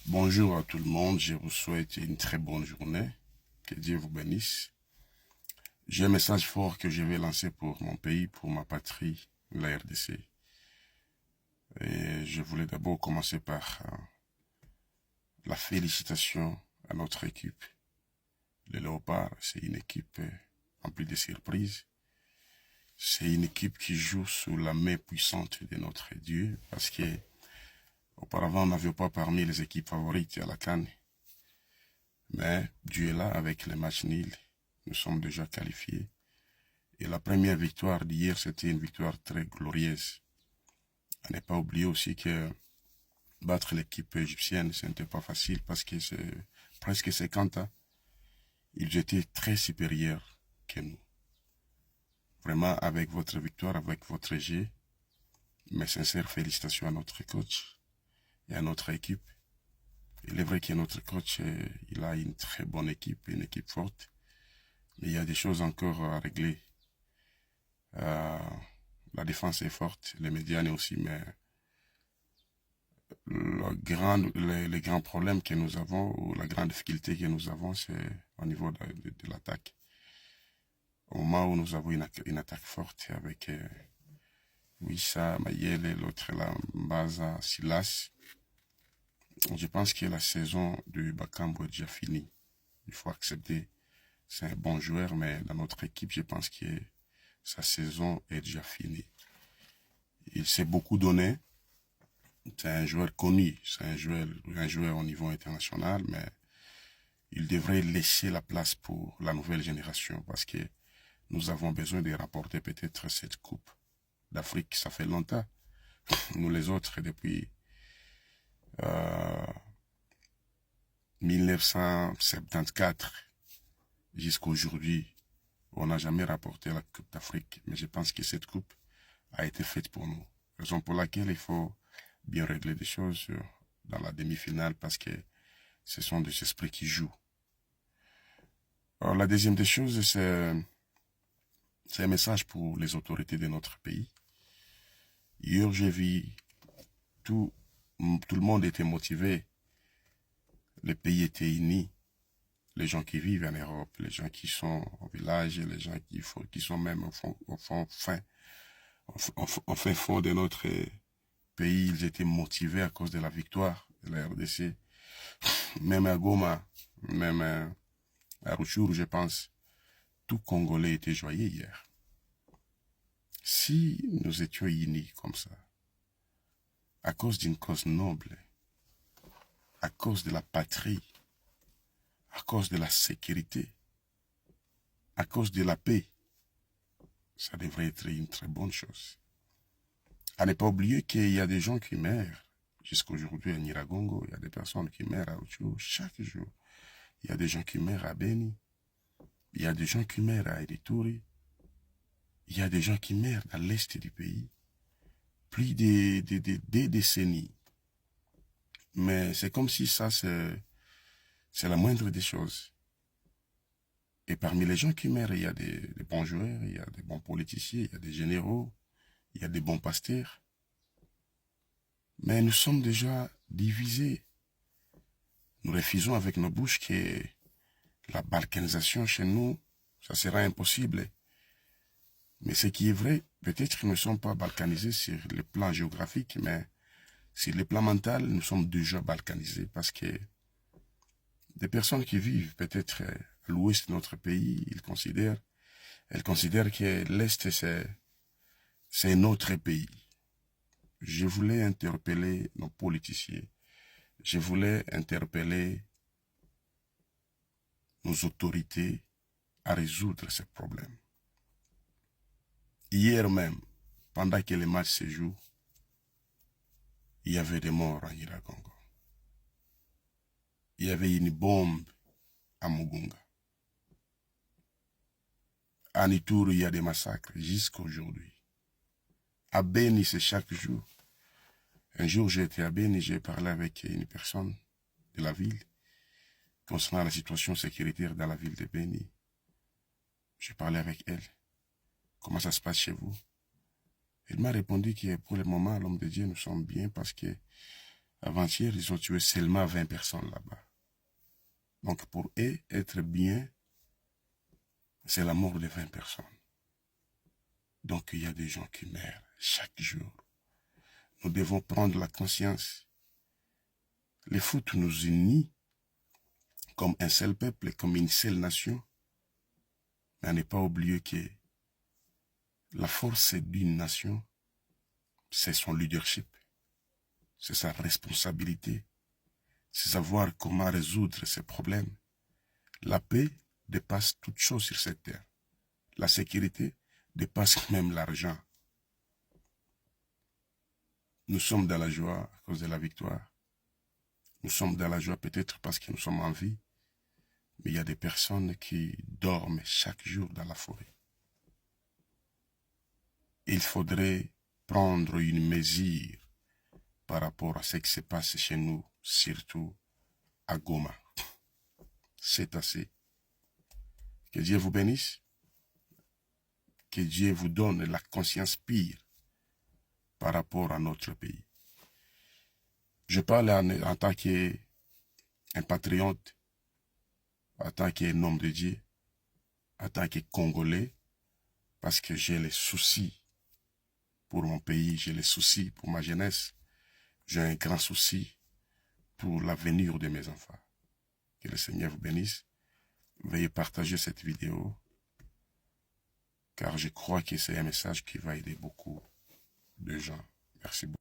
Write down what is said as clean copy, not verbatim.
Bonjour à tout le monde, je vous souhaite une très bonne journée. Que Dieu vous bénisse. J'ai un message fort que je vais lancer pour mon pays, pour ma patrie, la RDC. Et je voulais d'abord commencer par la félicitation à notre équipe. Les Léopards, c'est une équipe remplie de surprises. C'est une équipe qui joue sous la main puissante de notre Dieu, parce que auparavant, on n'avait pas parmi les équipes favorites à la CAN. Mais Dieu est là avec les matchs nuls. Nous sommes déjà qualifiés. Et la première victoire d'hier, c'était une victoire très glorieuse. À ne pas oublier aussi que battre l'équipe égyptienne, ce n'était pas facile parce que c'est presque 50 ans. Ils étaient très supérieurs que nous. Vraiment, avec votre victoire, avec votre jeu, mes sincères félicitations à notre coach et à notre équipe. Il est vrai que notre coach, il a une très bonne équipe, une équipe forte. Mais il y a des choses encore à régler. La défense est forte, les médianes aussi, mais les grands problèmes que nous avons, ou la grande difficulté que nous avons, c'est au niveau de l'attaque. Au moment où nous avons une attaque forte avec Wissa, Mayele, l'autre là, Mbaza, Silas, je pense que la saison de Bakambo est déjà finie. Il faut accepter, c'est un bon joueur, mais dans notre équipe, je pense que sa saison est déjà finie. Il s'est beaucoup donné. C'est un joueur connu, c'est un joueur au niveau international, mais il devrait laisser la place pour la nouvelle génération parce que nous avons besoin de rapporter peut-être cette coupe d'Afrique. Ça fait longtemps. Nous les autres, depuis 1974 jusqu'à aujourd'hui, on n'a jamais rapporté la coupe d'Afrique. Mais je pense que cette coupe a été faite pour nous. Raison pour laquelle il faut bien régler des choses dans la demi-finale parce que ce sont des esprits qui jouent. Alors, la deuxième des choses, c'est un message pour les autorités de notre pays. Hier, j'ai vu tout, tout le monde était motivé. Le pays était uni. Les gens qui vivent en Europe, les gens qui sont au village, les gens qui sont même au fin fond de notre pays, ils étaient motivés à cause de la victoire de la RDC. Même à Goma, même à Rutshuru, je pense, tout Congolais était joyeux hier. Si nous étions unis comme ça, à cause d'une cause noble, à cause de la patrie, à cause de la sécurité, à cause de la paix, ça devrait être une très bonne chose. À ne pas oublier qu'il y a des gens qui meurent. Jusqu'aujourd'hui à Nyiragongo, il y a des personnes qui meurent à Rutshuru chaque jour. Il y a des gens qui meurent à Beni. Il y a des gens qui meurent à Edituri. Il y a des gens qui meurent à l'est du pays. Plus de décennies. Mais c'est comme si ça, c'est la moindre des choses. Et parmi les gens qui meurent, il y a des bons joueurs, il y a des bons politiciens, il y a des généraux, il y a des bons pasteurs. Mais nous sommes déjà divisés. Nous refusons avec nos bouches que la balkanisation chez nous, ça sera impossible. Mais ce qui est vrai, peut-être que nous ne sommes pas balkanisés sur le plan géographique, mais sur le plan mental, nous sommes déjà balkanisés parce que des personnes qui vivent peut-être à l'ouest de notre pays, elles considèrent que l'est, c'est notre pays. Je voulais interpeller nos politiciens. Je voulais interpeller nos autorités à résoudre ces problèmes. Hier même, pendant que les matchs se jouent, il y avait des morts à Nyiragongo. Il y avait une bombe à Mugunga. À Nitour, il y a des massacres jusqu'à aujourd'hui. À Beni, c'est chaque jour. Un jour, j'ai été à Beni, j'ai parlé avec une personne de la ville concernant la situation sécuritaire dans la ville de Beni. J'ai parlé avec elle. Comment ça se passe chez vous? Elle m'a répondu que pour le moment, l'homme de Dieu, nous sommes bien parce que Avant-hier, ils ont tué seulement 20 personnes là-bas. Donc pour eux, être bien, c'est la mort de 20 personnes. Donc il y a des gens qui meurent chaque jour. Nous devons prendre la conscience. Le foot nous unit comme un seul peuple, comme une seule nation. Mais à ne pas oublier que la force d'une nation, c'est son leadership, c'est sa responsabilité, c'est savoir comment résoudre ses problèmes. La paix dépasse toute chose sur cette terre. La sécurité dépasse même l'argent. Nous sommes dans la joie à cause de la victoire. Nous sommes dans la joie peut-être parce que nous sommes en vie. Mais il y a des personnes qui dorment chaque jour dans la forêt. Il faudrait prendre une mesure par rapport à ce qui se passe chez nous, surtout à Goma. C'est assez. Que Dieu vous bénisse. Que Dieu vous donne la conscience pire par rapport à notre pays. Je parle en tant qu'un patriote, en tant qu'un homme de Dieu, en tant que Congolais, parce que j'ai les soucis pour mon pays, j'ai les soucis pour ma jeunesse, j'ai un grand souci pour l'avenir de mes enfants. Que le Seigneur vous bénisse. Veuillez partager cette vidéo, car je crois que c'est un message qui va aider beaucoup de gens. Merci beaucoup.